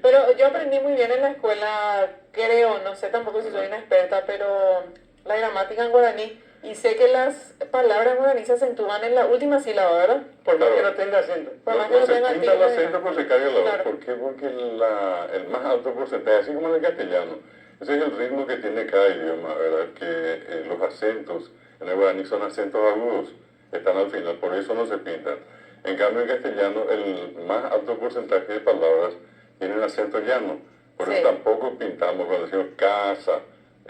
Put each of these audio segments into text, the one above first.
Pero yo aprendí muy bien en la escuela, creo, no sé tampoco si soy una experta, pero la gramática en guaraní. Y sé que las palabras en guaraní se acentúan en la última sílaba, ¿verdad? Por más que Claro, no tenga acento. Por más que no no se tenga quinta el tilde. acento, pues se carga la voz. Claro. ¿Por qué? Porque el más alto porcentaje, así como en el castellano, ese es el ritmo que tiene cada idioma, ¿verdad? Que los acentos en el guaraní son acentos agudos, están al final, por eso no se pintan. En cambio, en castellano, el más alto porcentaje de palabras tienen acento llano, por eso Sí. tampoco pintamos cuando decimos casa,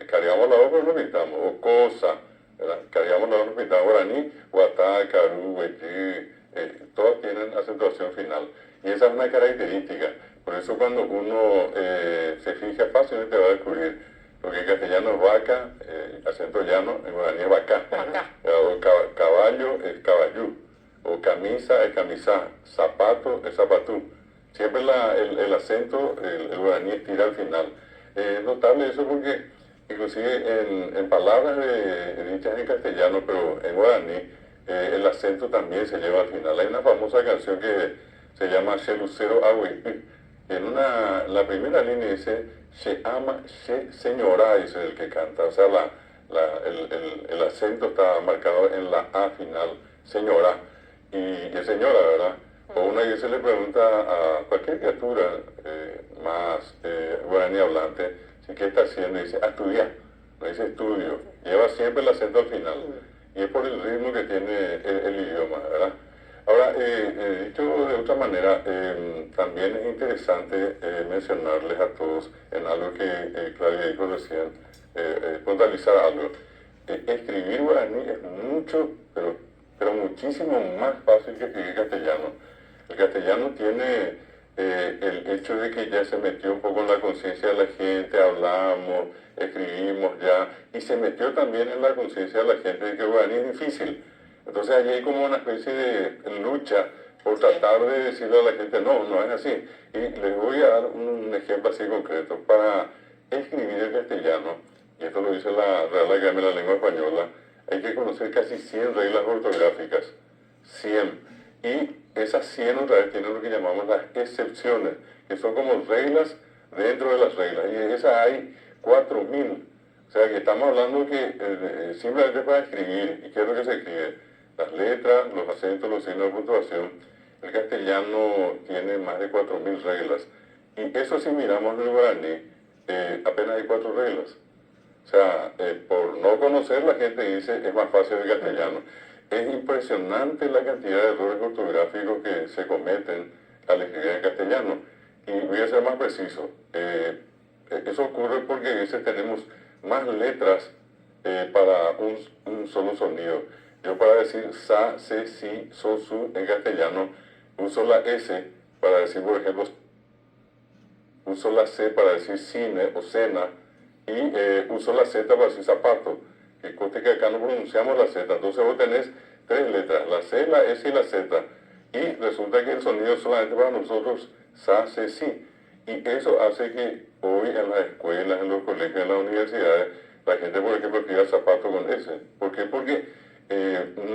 cargamos la voz, pero no pintamos, o cosa, ¿verdad? Cargamos la voz, no pintamos guaraní, guatá, carú, huetí, todas tienen acentuación final. Y esa es una característica. Por eso cuando uno se fija fácilmente va a descubrir, porque en castellano es vaca, acento llano, en guaraní es vaca. Vaca. O caballo es caballú, o camisa es camisá, zapato es zapatú. Siempre el acento, el guaraní estira al final. Es notable eso porque inclusive en palabras dichas en castellano, pero en guaraní, el acento también se lleva al final. Hay una famosa canción que se llama She Lucero Agüe. En la primera línea dice, se ama, se señora, dice el que canta. O sea, el acento está marcado en la A final, señora. Y es señora, ¿verdad? O una vez se le pregunta a cualquier criatura más guaraní hablante, si qué está haciendo, y dice, a estudiar, no dice estudio, lleva siempre el acento al final, y es por el ritmo que tiene el idioma, ¿verdad? Ahora, dicho de otra manera, también es interesante mencionarles a todos en algo que Claudia dijo recién, puntualizar algo. Escribir guaraní es mucho, pero muchísimo más fácil que escribir castellano. El castellano tiene el hecho de que ya se metió un poco en la conciencia de la gente, hablamos, escribimos ya, y se metió también en la conciencia de la gente de que el guaraní es difícil. Entonces allí hay como una especie de lucha por tratar de decirle a la gente, no, no es así. Y les voy a dar un ejemplo así concreto. Para escribir el castellano, y esto lo dice la Real Academia de la Lengua Española, hay que conocer casi 100 reglas ortográficas. 100. Y esas 100 otra vez tienen lo que llamamos las excepciones, que son como reglas dentro de las reglas. Y en esas hay 4000. O sea que estamos hablando que simplemente para escribir, ¿y qué es lo que se escribe? Las letras, los acentos, los signos de puntuación. El castellano tiene más de 4000 reglas. Y eso si miramos el guaraní, apenas hay 4 reglas. O sea, por no conocer la gente dice es más fácil el castellano. Es impresionante la cantidad de errores ortográficos que se cometen al escribir en castellano. Y voy a ser más preciso. Eso ocurre porque a veces tenemos más letras para un solo sonido. Yo para decir sa, se, si, so, su en castellano uso la S para decir, por ejemplo, uso la C para decir cine o cena y uso la Z para decir zapato. Que conste que acá no pronunciamos la Z, entonces vos tenés 3 letras, la C, la S y la Z. Y resulta que el sonido solamente para nosotros sa, se, si. Y eso hace que hoy en las escuelas, en los colegios, en las universidades, la gente, por ejemplo, escriba zapato con S. ¿Por qué? Porque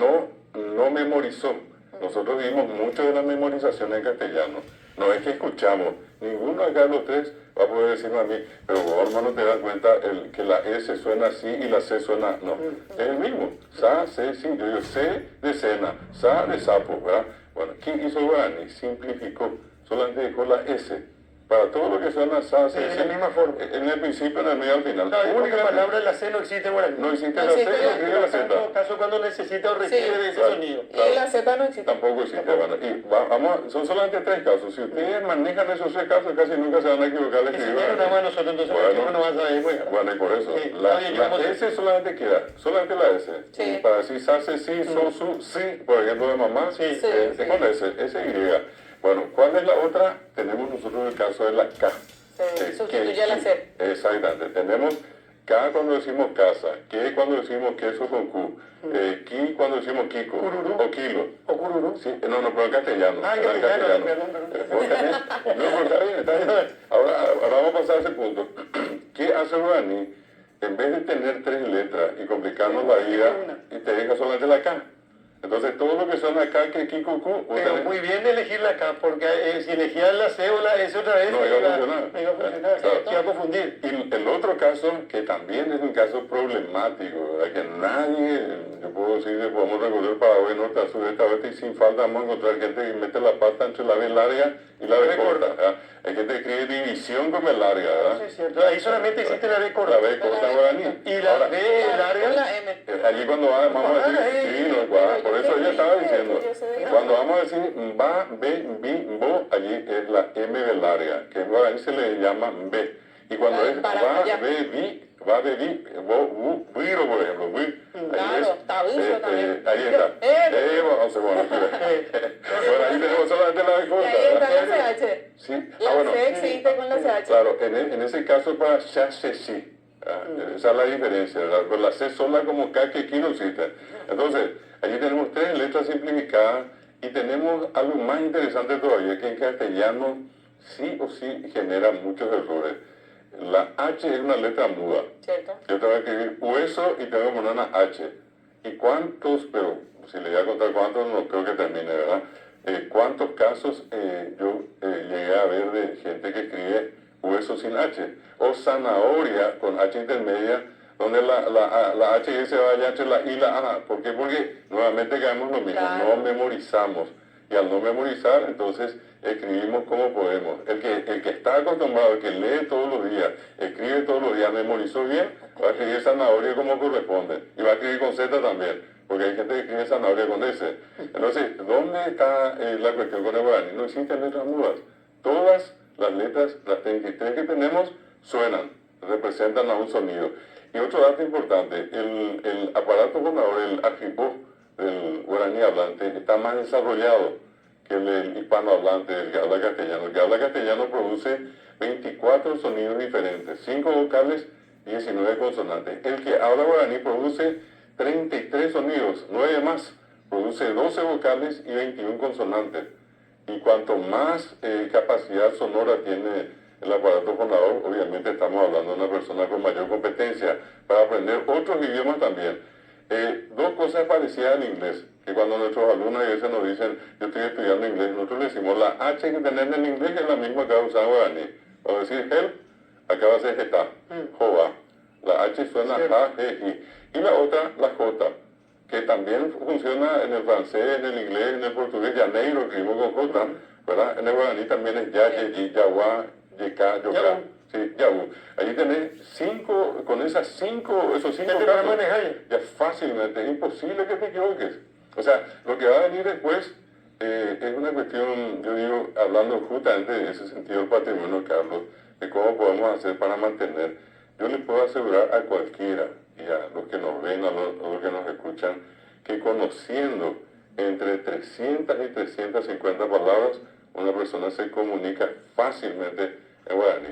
no memorizó. Nosotros vimos mucho de la memorización en castellano. No es que escuchamos. Ninguno acá de los tres va a poder decirme a mí, pero vos, hermano, te das cuenta que la S suena así y la C suena... No, es el mismo. Sa, se, si. Yo digo, C de cena, sa de sapo, ¿verdad? Bueno, ¿qué hizo Guarani? Simplificó. Solamente dejó la S. Para todo lo que suena sa, se, de si, la misma forma. en el principio, en el medio, al final. La única palabra, la C no existe en guaraní. No existe No la C, existe no escribe la En todo Z. caso, cuando necesita o requiere Sí, de ese claro. sonido. Y la Z no existe. Tampoco existe, bueno. Y son solamente 3 casos. Si ustedes manejan esos 3 casos, casi nunca se van a equivocar al escribir. Enseñaron nada más nosotros, entonces Bueno, no vas a ver, bueno. bueno, y por eso, Sí, la nadie llevamos S solamente queda, solamente la S. Sí. Y para decir sase, sí, so, su, sí, por ejemplo, de mamá, Sí, sí. es con S, S-Y. Bueno, ¿cuál es la otra? Tenemos nosotros el caso de la K. Se sustituye a la C. Exactamente. Tenemos K cuando decimos casa, que cuando decimos queso con Q, ki cuando decimos Kiko, Cururú. o kilo. O cururú. Sí, no, pero en castellano. Ah, en pero castellano, perdón. Vos tenés- no, pero está bien, está bien. Ahora vamos a pasar a ese punto. ¿Qué hace Guaraní? En vez de tener 3 letras y complicarnos la vida, y te deja solamente la K. Entonces, todo lo que son acá, que kikuku, Pero muy bien elegirla acá, porque si elegías la C o la S otra vez, no iba a funcionar. no iba a funcionar, Claro. se iba a confundir. Y el otro caso, que también es un caso problemático, ¿verdad? Que nadie, yo puedo decir que podemos recorrer Paraguay, norte, a sur, este, a oeste, y sin falta vamos a encontrar gente que mete la pata entre la B larga y la B corta, ¿verdad? Hay gente que escribe división con B larga, ¿verdad? Sí, es cierto. Ahí solamente existe la B corta. La B corta en guaraní. Y la Ahora, B Con larga. la M. allí cuando vamos a decir, sí, no, por eso ella estaba diciendo, cuando vamos a decir va, be, bi, bo, allí es la M de larga, que en guaraní se le llama B. Y cuando es va, be, bi, bo, bu, biro, por ejemplo, bi, Claro, tabillo también. ahí está. Bueno, ahí tenemos solamente la B Y corta. ahí está ¿verdad? la CH. Sí, La bueno. C existe con la CH. Claro, en ese caso para ya se sí. Esa es la diferencia, ¿verdad? Pues la C sola como K que aquí no existe. Entonces, allí tenemos 3 letras simplificadas y tenemos algo más interesante todavía, que en castellano sí o sí genera muchos errores. La H es una letra muda. ¿Cierto? Yo tengo que escribir hueso y tengo que poner una H. ¿Y cuántos, pero si le voy a contar cuántos, no creo que termine, ¿verdad? ¿Cuántos casos yo llegué a ver de gente que escribe hueso sin H? O zanahoria con H intermedia, donde la H y S va allá entre la I y la A. ¿Por qué? Porque nuevamente caemos lo mismo, Claro. no memorizamos. Y al no memorizar, entonces escribimos como podemos. El que está acostumbrado, el que lee todos los días, escribe todos los días, memorizó bien, va a escribir zanahoria como corresponde. Y va a escribir con Z también, porque hay gente que escribe zanahoria con S. Entonces, ¿dónde está la cuestión con el guaraní? No existen letras mudas. Todas las letras, las 33 que tenemos, suenan, representan a un sonido. Y otro dato importante, el aparato fonador, el ajipó, del guaraní hablante, está más desarrollado que el hispanohablante, el que habla castellano. El que habla castellano produce 24 sonidos diferentes, 5 vocales y 19 consonantes. El que habla guaraní produce 33 sonidos, 9 más, produce 12 vocales y 21 consonantes. Y cuanto más capacidad sonora tiene el aparato fonador, obviamente estamos hablando de una persona con mayor competencia para aprender otros idiomas también. 2 cosas parecidas al inglés, que cuando nuestros alumnos a veces nos dicen, yo estoy estudiando inglés, nosotros le decimos, la H que tenemos en el inglés es la misma que va a usar en guaraní. Para decir help, acá va a ser jeta, jova. La H suena ja, je, i. Y la otra, la J, que también funciona en el francés, en el inglés, en el portugués, janeiro, escribimos con J, ¿verdad? En el guaraní también es ya, ye, yi, yawa, yeka, yoka. Sí, ya, allí tenés 5, con esos 5 casos, ya fácilmente, es imposible que te equivoques. O sea, lo que va a venir después es una cuestión, yo digo, hablando justamente de ese sentido del patrimonio, Carlos, de cómo podemos hacer para mantener. Yo les puedo asegurar a cualquiera, y a los que nos ven, a los que nos escuchan, que conociendo entre 300 y 350 palabras, una persona se comunica fácilmente en guaraní,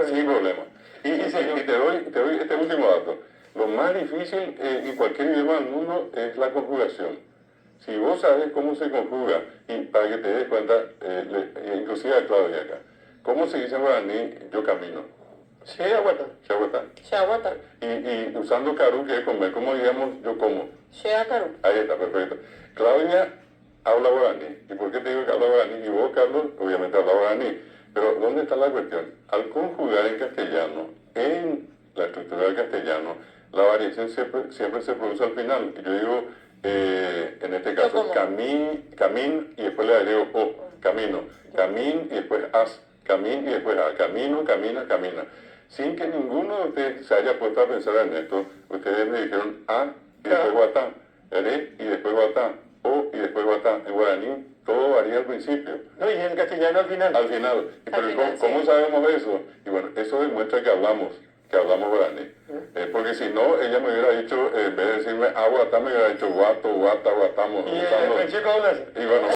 sin problema. Y te doy este último dato. Lo más difícil en cualquier idioma del mundo es la conjugación. Si vos sabes cómo se conjuga, y para que te des cuenta, inclusive a Claudia acá, ¿cómo se dice en guaraní yo camino? Sí, aguanta. Shahuatá. Shahuata. Y usando caru, que es comer, ¿cómo digamos yo como? Sheakaru. Ahí está, perfecto. Claudia habla guaraní. ¿Y por qué te digo que habla guaraní? Y vos, Carlos, obviamente habla guaraní. Pero ¿dónde está la cuestión? Al conjugar en castellano, en la estructura del castellano, la variación siempre se produce al final. Y yo digo, en este caso, camín y después le agrego o, camino. Camín y después as, camín y después a, camino, camina, camina. Sin que ninguno de ustedes se haya puesto a pensar en esto, ustedes me dijeron a y después guatá, re y después guatá, o y después guatá. En guaraní todo varía al principio. No, y en castellano al final. Al final. Pero final, ¿cómo sí. sabemos eso? Y bueno, eso demuestra que hablamos guaraní. Porque si no, ella me hubiera dicho, en vez de decirme aguatá, me hubiera dicho guato, guata, guatamos. Y el chico habla así. Y bueno,